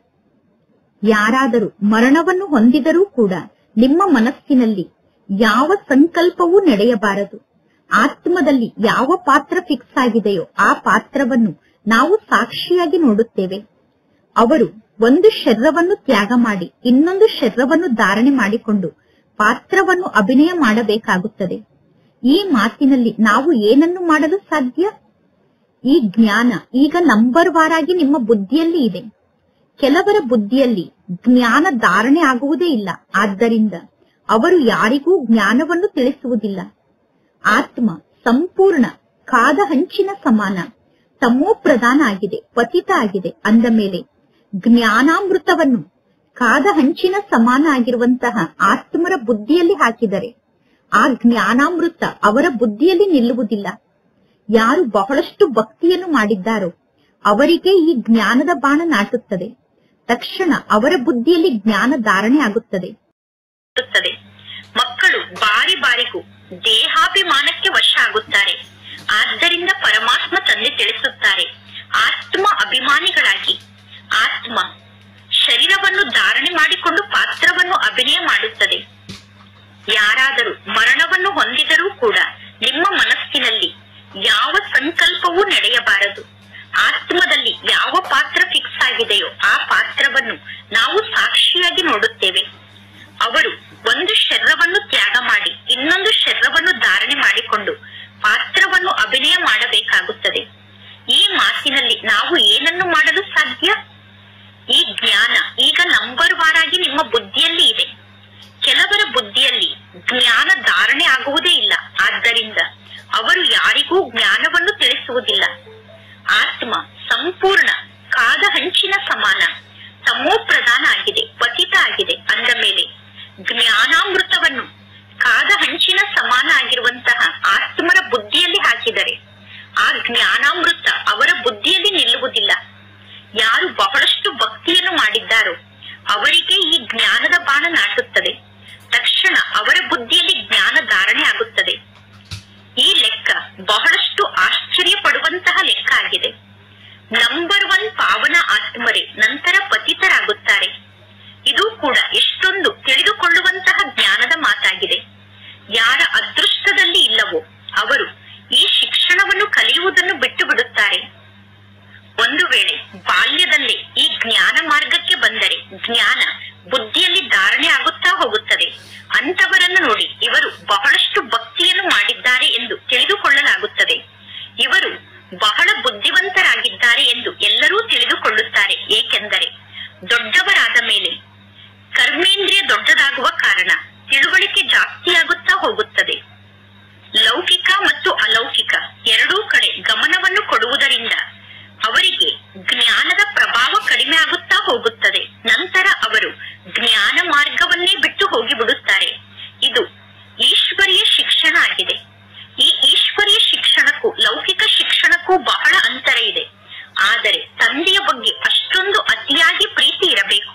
ಯಾರಾದರೂ ಮರಣವನ್ನು ಹೊಂದಿದರೂ ಕೂಡ ನಿಮ್ಮ ಮನಸ್ಸಿನಲ್ಲಿ ಯಾವ ಸಂಕಲ್ಪವೂ ನಡೆಯಬಾರದು. ಆತ್ಮದಲ್ಲಿ ಯಾವ ಪಾತ್ರ ಫಿಕ್ಸ್ ಆಗಿದೆಯೋ ಆ ಪಾತ್ರವನ್ನು ನಾವು ಸಾಕ್ಷಿಯಾಗಿ ನೋಡುತ್ತೇವೆ. ಅವರು ಒಂದು ಶರೀರವನ್ನು ತ್ಯಾಗ ಮಾಡಿ ಇನ್ನೊಂದು ಶರೀರವನ್ನು ಧಾರಣೆ ಮಾಡಿಕೊಂಡು ಪಾತ್ರವನ್ನು ಅಭಿನಯ ಮಾಡಬೇಕಾಗುತ್ತದೆ. ಈ ಮಾತಿನಲ್ಲಿ ನಾವು ಏನನ್ನು ಮಾಡಲು ಸಾಧ್ಯ? ಈ ಜ್ಞಾನ ಈಗ ನಂಬರ್ ವಾರಾಗಿ ನಿಮ್ಮ ಬುದ್ಧಿಯಲ್ಲಿ ಇದೆ. ಕೆಲವರ ಬುದ್ಧಿಯಲ್ಲಿ ಜ್ಞಾನ ಧಾರಣೆ ಆಗುವುದೇ ಇಲ್ಲ. ಆದ್ದರಿಂದ ಅವರು ಯಾರಿಗೂ ಜ್ಞಾನವನ್ನು ತಿಳಿಸುವುದಿಲ್ಲ. ಆತ್ಮ ಸಂಪೂರ್ಣ ಕಾದ ಹಂಚಿನ ಸಮಾನ ತಮೋ ಪ್ರಧಾನ ಆಗಿದೆ, ಪತಿತ ಆಗಿದೆ. ಅಂದ ಮೇಲೆ ಜ್ಞಾನಾಮೃತವನ್ನು ಕಾದ ಹಂಚಿನ ಸಮಾನ ಆಗಿರುವಂತಹ ಆತ್ಮರ ಬುದ್ಧಿಯಲ್ಲಿ ಹಾಕಿದರೆ ಆ ಜ್ಞಾನಾಮೃತ ಅವರ ಬುದ್ಧಿಯಲ್ಲಿ ನಿಲ್ಲುವುದಿಲ್ಲ. ಯಾರು ಬಹಳಷ್ಟು ಭಕ್ತಿಯನ್ನು ಮಾಡಿದ್ದಾರೋ ಅವರಿಗೆ ಈ ಜ್ಞಾನದ ಬಾಣ ನಾಟುತ್ತದೆ. ತಕ್ಷಣ ಅವರ ಬುದ್ಧಿಯಲ್ಲಿ ಜ್ಞಾನ ಧಾರಣೆ ಆಗುತ್ತದೆ. ಮಕ್ಕಳು ಬಾರಿಗೂ ದೇಹಾಭಿಮಾನಕ್ಕೆ ವಶ ಆಗುತ್ತಾರೆ. ಆದ್ದರಿಂದ ಪರಮಾತ್ಮ ತಂದೆ ತಿಳಿಸುತ್ತಾರೆ, ಆತ್ಮ ಅಭಿಮಾನಿಗಳಾಗಿ. ಆತ್ಮ ಶರೀರವನ್ನು ಧಾರಣೆ ಮಾಡಿಕೊಂಡು ಪಾತ್ರವನ್ನು ಅಭಿನಯ ಮಾಡುತ್ತದೆ. ಯಾರಾದರೂ ಮರಣವನ್ನು ಹೊಂದಿದರೂ ಕೂಡ ನಿಮ್ಮ ಮನಸ್ಸಿನಲ್ಲಿ ಯಾವ ಸಂಕಲ್ಪವೂ ನಡೆಯಬಾರದು. ಆತ್ಮದಲ್ಲಿ ಯಾವ ಪಾತ್ರ ಫಿಕ್ಸ್ ಆಗಿದೆಯೋ ಆ ಪಾತ್ರವನ್ನು ನಾವು ಸಾಕ್ಷಿಯಾಗಿ ನೋಡುತ್ತೇವೆ. ಅವರು ಒಂದು ಶರೀರವನ್ನು ತ್ಯಾಗ ಮಾಡಿ ಇನ್ನೊಂದು ಶರೀರವನ್ನು ಧಾರಣೆ ಮಾಡಿಕೊಂಡು ಪಾತ್ರವನ್ನು ಅಭಿನಯ ಮಾಡಬೇಕಾಗುತ್ತದೆ. ಈ ಮಾತಿನಲ್ಲಿ ನಾವು ಏನನ್ನು ಮಾಡಲು ಸಾಧ್ಯ? ಈ ಜ್ಞಾನ ಈಗ ನಂಬರ್ ವಾರಾಗಿ ನಿಮ್ಮ ಬುದ್ಧಿಯಲ್ಲಿ ಇದೆ. ಕೆಲವರ ಬುದ್ಧಿಯಲ್ಲಿ ಜ್ಞಾನ ಧಾರಣೆ ಆಗುವುದೇ ಇಲ್ಲ. ಆದ್ದರಿಂದ ಅವರು ಯಾರಿಗೂ ಜ್ಞಾನವನ್ನು ತಿಳಿಸುವುದಿಲ್ಲ. ಆತ್ಮ ಸಂಪೂರ್ಣ ಕಾದ ಹಂಚಿನ ಸಮಾನ ತಮೋ ಪ್ರಧಾನ ಆಗಿದೆ, ಪತಿತ ಆಗಿದೆ. ಅಂದ ಮೇಲೆ ಜ್ಞಾನಾಮೃತವನ್ನು ಕಾದ ಹಂಚಿನ ಸಮಾನ ಆಗಿರುವಂತಹ ಆತ್ಮರ ಬುದ್ಧಿಯಲ್ಲಿ ಹಾಕಿದರೆ ಆ ಜ್ಞಾನಾಮೃತ ಅವರ ಬುದ್ಧಿಯಲ್ಲಿ ನಿಲ್ಲುವುದಿಲ್ಲ. ಯಾರು ಬಹಳಷ್ಟು ಭಕ್ತಿಯನ್ನು ಮಾಡಿದ್ದಾರೋ ಅವರಿಗೆ ಈ ಜ್ಞಾನದ ಬಾಣ ನಾಟುತ್ತದೆ. ತಕ್ಷಣ ಅವರ ಬುದ್ಧಿಯಲ್ಲಿ ಜ್ಞಾನ ಧಾರಣೆ ಆಗುತ್ತದೆ. ಈ ಲೆಕ್ಕ ಬಹಳಷ್ಟು ಆಶ್ಚರ್ಯ ಪಡುವಂತಹ ಲೆಕ್ಕ ಆಗಿದೆ. ನಂಬರ್ 1 ಪಾವನ ಆತ್ಮರೇ ನಂತರ ಪತಿತರಾಗುತ್ತಾರೆ. ಇದು ಕೂಡ ಎಷ್ಟೊಂದು ತಿಳಿದುಕೊಳ್ಳುವಂತಹ ಜ್ಞಾನದ ಮಾತಾಗಿದೆ. ಯಾರ ಅದೃಷ್ಟದಲ್ಲಿ ಇಲ್ಲವೋ ಅವರು ಈ ಶಿಕ್ಷಣವನ್ನು ಕಲಿಯುವುದನ್ನು ಬಿಟ್ಟು ಬಿಡುತ್ತಾರೆ. ಒಂದು ವೇಳೆ ಬಾಲ್ಯದಲ್ಲೇ ಈ ಜ್ಞಾನ ಮಾರ್ಗಕ್ಕೆ ಬಂದರೆ ಜ್ಞಾನ ಬುದ್ಧಿಯಲ್ಲಿ ಧಾರಣೆ ಆಗುತ್ತಾ ಹೋಗುತ್ತದೆ. ಅಂತವರನ್ನು ನೋಡಿ ಇವರು ಬಹಳಷ್ಟು ಭಕ್ತಿಯನ್ನು ಮಾಡಿದ್ದಾರೆ ಎಂದು ತಿಳಿದುಕೊಳ್ಳಲಾಗುತ್ತದೆ. ಇವರು ಬಹಳ ಬುದ್ಧಿವಂತರಾಗಿದ್ದಾರೆ ಎಂದು ಎಲ್ಲರೂ ತಿಳಿದುಕೊಳ್ಳುತ್ತಾರೆ. ಏಕೆಂದರೆ ದೊಡ್ಡವರಾದ ಮೇಲೆ ಕರ್ಮೇಂದ್ರಿಯ ದೊಡ್ಡದಾಗುವ ಕಾರಣ ತಿಳುವಳಿಕೆ ಜಾಸ್ತಿಯಾಗುತ್ತಾ ಹೋಗುತ್ತದೆ. ಲೌಕಿಕ ಮತ್ತು ಅಲೌಕಿಕ ಎರಡೂ ಕಡೆ ಗಮನವನ್ನು ಕೊಡುವುದರಿಂದ ಅವರಿಗೆ ಜ್ಞಾನದ ಪ್ರಭಾವ ಕಡಿಮೆ ಆಗುತ್ತಾ ಹೋಗುತ್ತದೆ. ನಂತರ ಅವರು ಜ್ಞಾನ ಮಾರ್ಗವನ್ನೇ ಬಿಟ್ಟು ಹೋಗಿಬಿಡುತ್ತಾರೆ. ಇದು ಈಶ್ವರೀಯ ಶಿಕ್ಷಣ ಆಗಿದೆ. ಈ ಈಶ್ವರೀಯ ಶಿಕ್ಷಣಕ್ಕೂ ಲೌಕಿಕ ಶಿಕ್ಷಣಕ್ಕೂ ಬಹಳ ಅಂತರ ಇದೆ. ಆದರೆ ತಂದೆಯ ಬಗ್ಗೆ ಅಷ್ಟೊಂದು ಅತಿಯಾಗಿ ಪ್ರೀತಿ ಇರಬೇಕು.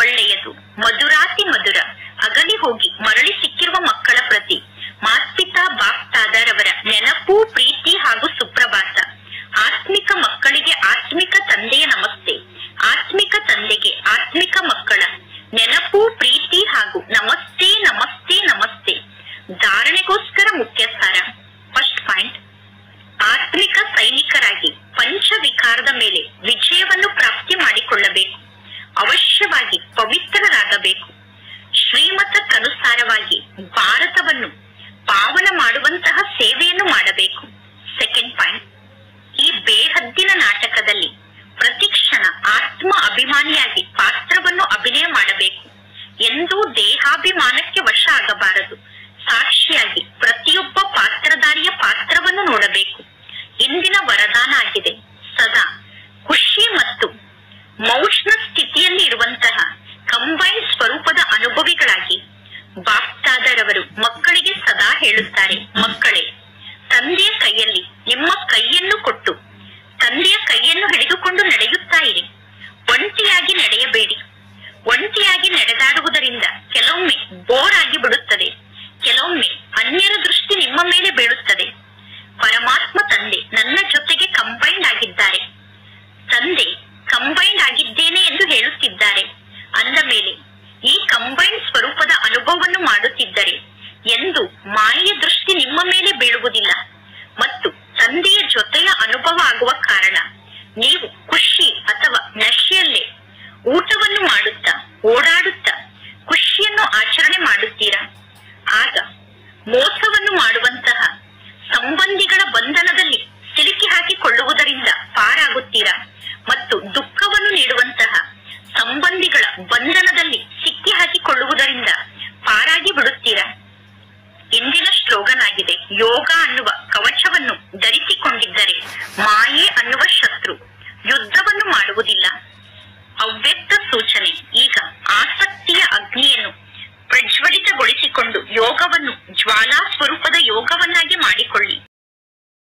ಒಳ್ಳೆಯದು ಮಧುರಾತಿ ಮಧುರ ಅಗಲಿ ಹೋಗಿ ಮರಳಿ ಸಿಕ್ಕಿರುವ ಮಕ್ಕಳ ಪ್ರತಿ ಮಾತ್ಪಿತಾ ಬಾಪ್ತಾದರವರ ನೆನಪು, ಪ್ರೀತಿ ಹಾಗೂ ಸುಪ್ರಭಾತ. ಆತ್ಮಿಕ ಮಕ್ಕಳಿಗೆ ಆತ್ಮಿಕ ತಂದೆಯ ನಮಸ್ತೆ. ಆತ್ಮಿಕ ತಂದೆಗೆ ಆತ್ಮಿಕ ಮಕ್ಕಳ ನೆನಪು, ಪ್ರೀತಿ ಹಾಗೂ ನಮಸ್ತೆ ನಮಸ್ತೆ ನಮಸ್ತೆ. ಧಾರಣೆಗೋಸ್ಕರ ಮುಖ್ಯ ಸಾರ. ಫಸ್ಟ್ ಪಾಯಿಂಟ್, ಆತ್ಮಿಕ ಸೈನಿಕರಾಗಿ ಪಂಚ ವಿಕಾರದ ಮೇಲೆ ವಿಜಯವನ್ನು ಪ್ರಾಪ್ತಿ ಮಾಡಿಕೊಳ್ಳಬೇಕು. ಅವಶ್ಯವಾಗಿ ಪವಿತ್ರರಾಗಬೇಕು. ಶ್ರೀಮತಕ್ಕನುಸಾರವಾಗಿ ಭಾರತವನ್ನು ಪಾವನ ಮಾಡುವಂತಹ ಸೇವೆಯನ್ನು ಮಾಡಬೇಕು. ಸೆಕೆಂಡ್ ಪಾಯಿಂಟ್, ಈ ಬೇಹದ್ದಿನ ನಾಟಕದಲ್ಲಿ ಪ್ರತಿಕ್ಷಣ ಆತ್ಮ ಅಭಿಮಾನಿಯಾಗಿ ಪಾತ್ರವನ್ನು ಅಭಿನಯ ಮಾಡಬೇಕು. ಎಂದೂ ದೇಹಾಭಿಮಾನಕ್ಕೆ ವಶ ಆಗಬಾರದು. ಸಾಕ್ಷಿಯಾಗಿ ಪ್ರತಿಯೊಬ್ಬ ಪಾತ್ರಧಾರಿಯ ಪಾತ್ರವನ್ನು ನೋಡಬೇಕು. ಇಂದಿನ ವರದಾನ ಆಗಿದೆ, ಸದಾ ಯೋಗ ಅನ್ನುವ ಕವಚವನ್ನು ಧರಿಸಿಕೊಂಡಿದ್ದರೆ ಮಾಯೆ ಅನ್ನುವ ಶತ್ರು ಯುದ್ಧವನ್ನು ಮಾಡುವುದಿಲ್ಲ. ಅವ್ಯಕ್ತ ಸೂಚನೆ. ಈಗ ಆಸಕ್ತಿಯ ಅಗ್ನಿಯನ್ನು ಪ್ರಜ್ವಲಿತಗೊಳಿಸಿಕೊಂಡು ಯೋಗವನ್ನು ಜ್ವಾಲಾ ಸ್ವರೂಪದ ಯೋಗವನ್ನಾಗಿ ಮಾಡಿಕೊಳ್ಳಿ.